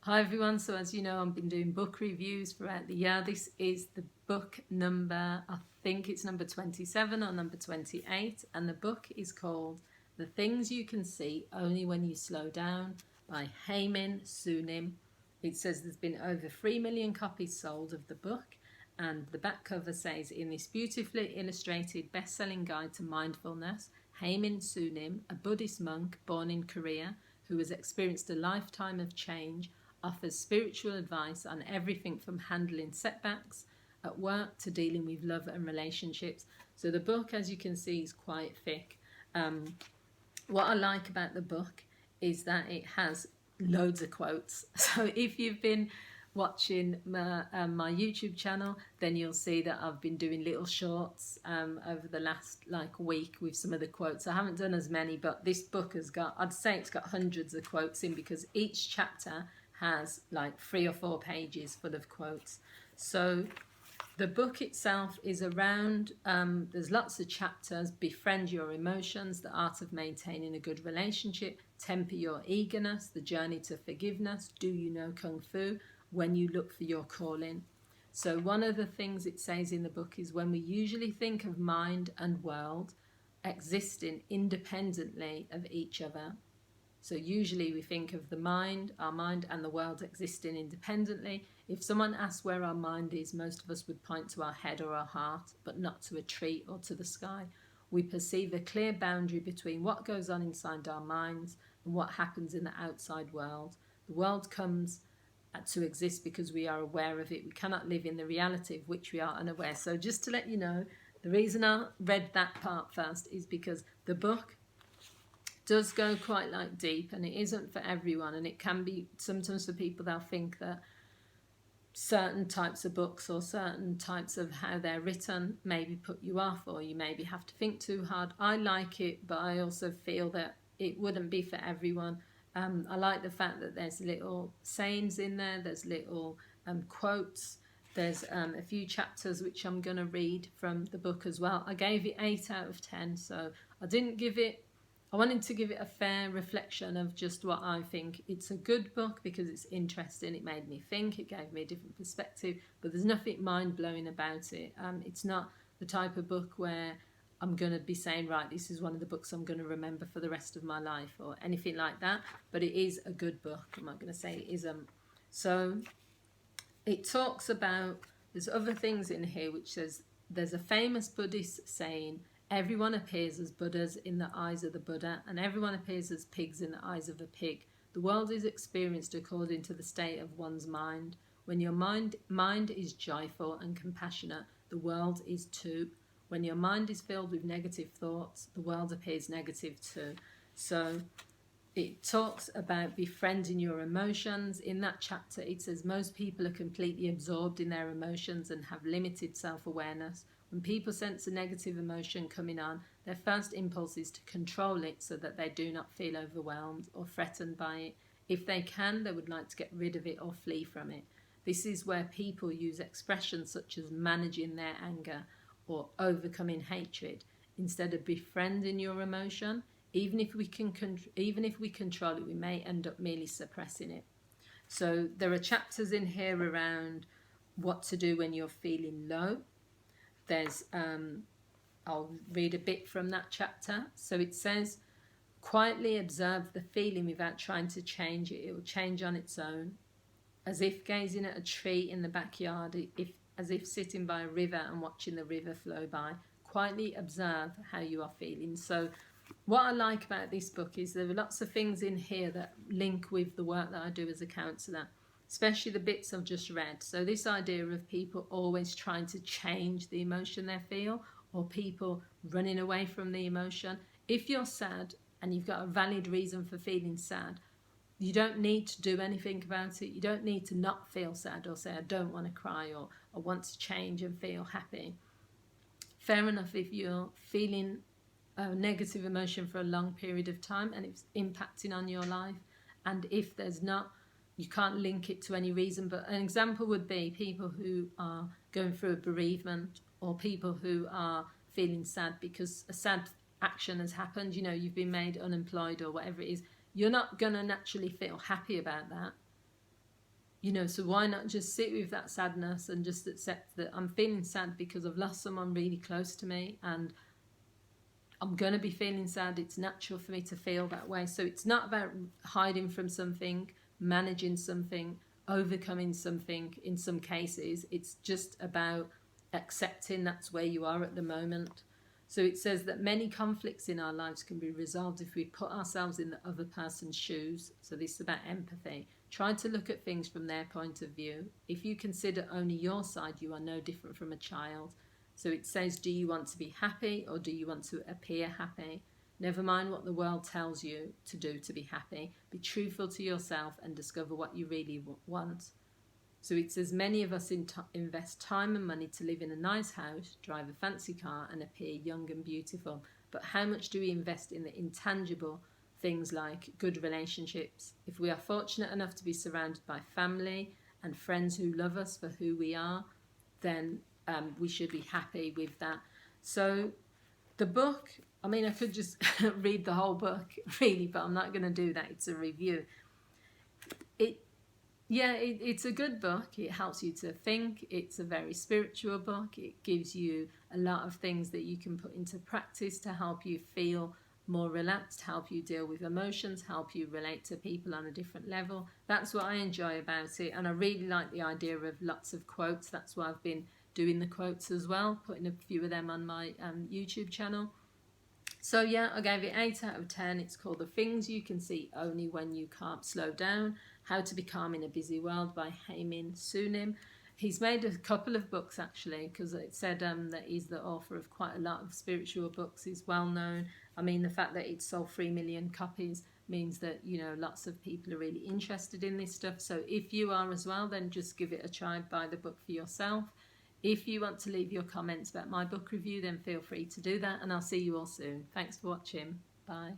Hi everyone, so as you know I've been doing book reviews throughout the year. This is the book number, I think it's number 27 or number 28, and the book is called The Things You Can See Only When You Slow Down by Haimin Sunim. It says there's been over 3 million copies sold of the book, and the back cover says, in this beautifully illustrated best-selling guide to mindfulness, Haimin Sunim, a Buddhist monk born in Korea who has experienced a lifetime of change, offers spiritual advice on everything from handling setbacks at work to dealing with love and relationships. So the book, as you can see, is quite thick. What I like about the book is that it has loads of quotes. So if you've been watching my YouTube channel, then you'll see that I've been doing little shorts over the last week with some of the quotes. I haven't done as many, but this book has got, I'd say it's got hundreds of quotes in, because each chapter has 3 or 4 pages full of quotes. So the book itself is around, there's lots of chapters: befriend your emotions, the art of maintaining a good relationship, temper your eagerness, the journey to forgiveness, do you know Kung Fu, when you look for your calling. So one of the things it says in the book is, when we usually think of mind and world existing independently of each other. So usually we think of the mind, our mind, and the world existing independently. If someone asks where our mind is, most of us would point to our head or our heart, but not to a tree or to the sky. We perceive a clear boundary between what goes on inside our minds and what happens in the outside world. The world comes to exist because we are aware of it. We cannot live in the reality of which we are unaware. So just to let you know, the reason I read that part first is because the book does go quite deep, and it isn't for everyone, and it can be sometimes for people. They'll think that certain types of books or certain types of how they're written maybe put you off, or you maybe have to think too hard. I like it, but I also feel that it wouldn't be for everyone. I like the fact that there's little sayings in there, there's little quotes, there's a few chapters which I'm going to read from the book as well. I gave it 8 out of 10, so I wanted to give it a fair reflection of just what I think. It's a good book because it's interesting, it made me think, it gave me a different perspective, but there's nothing mind-blowing about it. It's not the type of book where I'm going to be saying, right, this is one of the books I'm going to remember for the rest of my life or anything like that, but it is a good book. I'm not going to say it isn't. So it talks about, there's other things in here which says, there's a famous Buddhist saying, everyone appears as Buddhas in the eyes of the Buddha, and everyone appears as pigs in the eyes of a pig. The world is experienced according to the state of one's mind. When your mind is joyful and compassionate, the world is too. When your mind is filled with negative thoughts, the world appears negative too. So it talks about befriending your emotions. In that chapter, it says most people are completely absorbed in their emotions and have limited self-awareness. When people sense a negative emotion coming on, their first impulse is to control it so that they do not feel overwhelmed or threatened by it. If they can, they would like to get rid of it or flee from it. This is where people use expressions such as managing their anger or overcoming hatred instead of befriending your emotion. Even if we control it, we may end up merely suppressing it. So there are chapters in here around what to do when you're feeling low. There's, I'll read a bit from that chapter. So it says, quietly observe the feeling without trying to change it. It will change on its own. As if gazing at a tree in the backyard, as if sitting by a river and watching the river flow by. Quietly observe how you are feeling. So what I like about this book is there are lots of things in here that link with the work that I do as a counsellor, especially the bits I've just read. So this idea of people always trying to change the emotion they feel, or people running away from the emotion. If you're sad and you've got a valid reason for feeling sad, you don't need to do anything about it. You don't need to not feel sad or say, I don't want to cry, or I want to change and feel happy. Fair enough if you're feeling a negative emotion for a long period of time and it's impacting on your life, and if there's not, you can't link it to any reason. But an example would be people who are going through a bereavement, or people who are feeling sad because a sad action has happened. You know, you've been made unemployed or whatever it is. You're not going to naturally feel happy about that. So why not just sit with that sadness and just accept that I'm feeling sad because I've lost someone really close to me, and I'm going to be feeling sad. It's natural for me to feel that way. So it's not about hiding from something, managing something, overcoming something in some cases. It's just about accepting that's where you are at the moment. So it says that many conflicts in our lives can be resolved if we put ourselves in the other person's shoes. So this is about empathy. Try to look at things from their point of view. If you consider only your side, you are no different from a child. So it says, do you want to be happy or do you want to appear happy? Never mind what the world tells you to do to be happy. Be truthful to yourself and discover what you really want. So it says, many of us invest time and money to live in a nice house, drive a fancy car and appear young and beautiful. But how much do we invest in the intangible things like good relationships? If we are fortunate enough to be surrounded by family and friends who love us for who we are, then we should be happy with that. So the book, I mean, I could just read the whole book, really, but I'm not going to do that. It's a review. It's a good book. It helps you to think. It's a very spiritual book. It gives you a lot of things that you can put into practice to help you feel more relaxed, help you deal with emotions, help you relate to people on a different level. That's what I enjoy about it. And I really like the idea of lots of quotes. That's why I've been doing the quotes as well, putting a few of them on my YouTube channel. So yeah, I gave it 8 out of 10. It's called The Things You Can See Only When You Can't Slow Down, How to Be Calm in a Busy World by Haemin Sunim. He's made a couple of books actually, because it said that he's the author of quite a lot of spiritual books. He's well known. I mean, the fact that it's sold 3 million copies means that, lots of people are really interested in this stuff. So if you are as well, then just give it a try, buy the book for yourself. If you want to leave your comments about my book review, then feel free to do that, and I'll see you all soon. Thanks for watching. Bye.